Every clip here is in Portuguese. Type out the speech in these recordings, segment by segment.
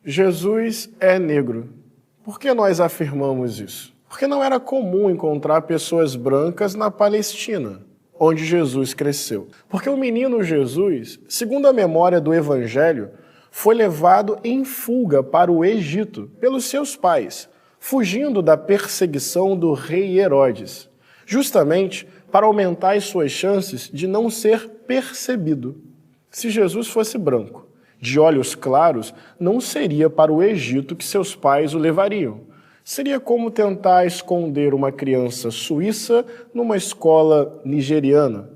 Jesus é negro. Por que nós afirmamos isso? Porque não era comum encontrar pessoas brancas na Palestina, onde Jesus cresceu. Porque o menino Jesus, segundo a memória do Evangelho, foi levado em fuga para o Egito pelos seus pais, fugindo da perseguição do rei Herodes, justamente para aumentar as suas chances de não ser percebido. Se Jesus fosse branco, de olhos claros, não seria para o Egito que seus pais o levariam. Seria como tentar esconder uma criança suíça numa escola nigeriana.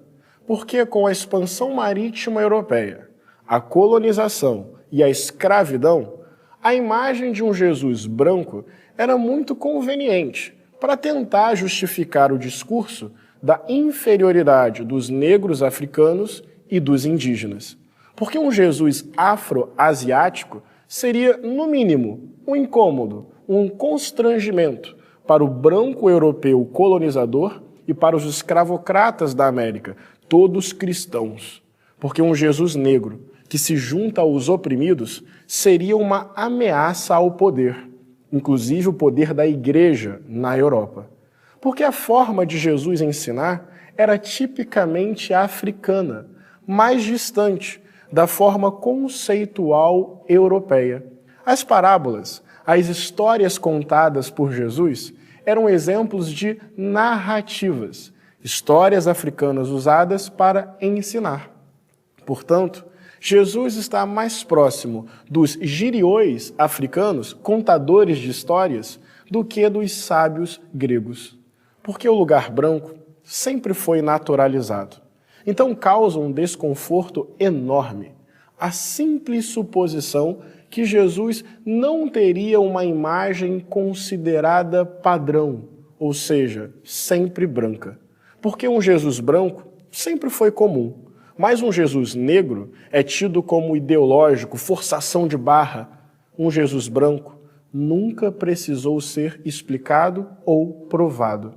Porque com a expansão marítima europeia, a colonização e a escravidão, a imagem de um Jesus branco era muito conveniente para tentar justificar o discurso da inferioridade dos negros africanos e dos indígenas. Porque um Jesus afro-asiático seria, no mínimo, um incômodo, um constrangimento para o branco europeu colonizador e para os escravocratas da América, todos cristãos. Porque um Jesus negro que se junta aos oprimidos seria uma ameaça ao poder, inclusive o poder da igreja na Europa. Porque a forma de Jesus ensinar era tipicamente africana, mais distante da forma conceitual europeia. As parábolas, as histórias contadas por Jesus, eram exemplos de narrativas, histórias africanas usadas para ensinar. Portanto, Jesus está mais próximo dos giriões africanos, contadores de histórias, do que dos sábios gregos. Porque o lugar branco sempre foi naturalizado. Então causa um desconforto enorme a simples suposição que Jesus não teria uma imagem considerada padrão, ou seja, sempre branca. Porque um Jesus branco sempre foi comum, mas um Jesus negro é tido como ideológico, forçação de barra. Um Jesus branco nunca precisou ser explicado ou provado.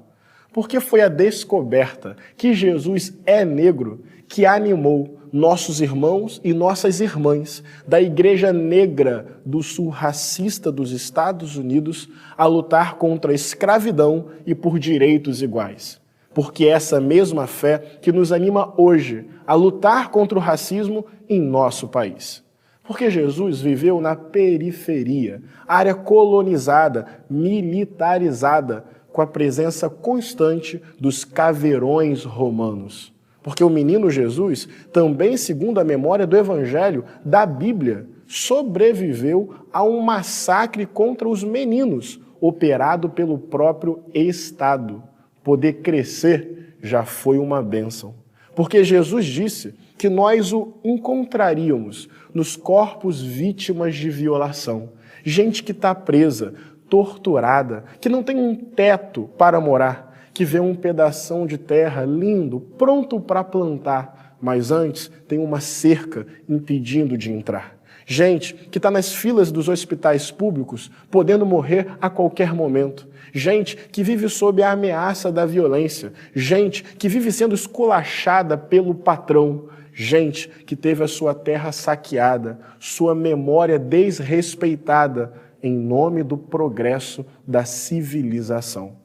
Porque foi a descoberta que Jesus é negro que animou nossos irmãos e nossas irmãs da Igreja Negra do Sul racista dos Estados Unidos a lutar contra a escravidão e por direitos iguais. Porque é essa mesma fé que nos anima hoje a lutar contra o racismo em nosso país. Porque Jesus viveu na periferia, área colonizada, militarizada, com a presença constante dos caveirões romanos. Porque o menino Jesus, também segundo a memória do Evangelho, da Bíblia, sobreviveu a um massacre contra os meninos, operado pelo próprio Estado. Poder crescer já foi uma bênção. Porque Jesus disse que nós o encontraríamos nos corpos vítimas de violação. Gente que está presa, torturada, que não tem um teto para morar, que vê um pedação de terra lindo, pronto para plantar, mas antes tem uma cerca impedindo de entrar. Gente que está nas filas dos hospitais públicos, podendo morrer a qualquer momento. Gente que vive sob a ameaça da violência. Gente que vive sendo esculachada pelo patrão. Gente que teve a sua terra saqueada, sua memória desrespeitada, em nome do progresso da civilização.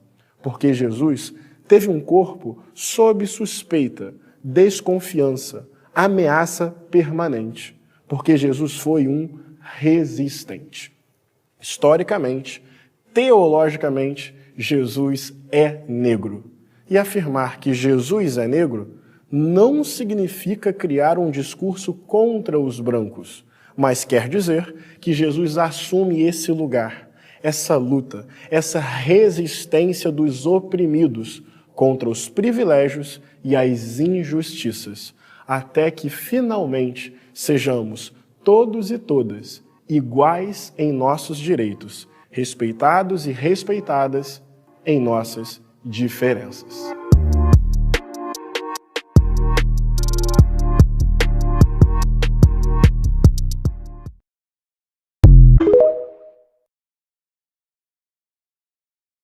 Porque Jesus teve um corpo sob suspeita, desconfiança, ameaça permanente. Porque Jesus foi um resistente. Historicamente, teologicamente, Jesus é negro. E afirmar que Jesus é negro não significa criar um discurso contra os brancos, mas quer dizer que Jesus assume esse lugar, essa luta, essa resistência dos oprimidos contra os privilégios e as injustiças, até que finalmente sejamos todos e todas iguais em nossos direitos, respeitados e respeitadas em nossas diferenças.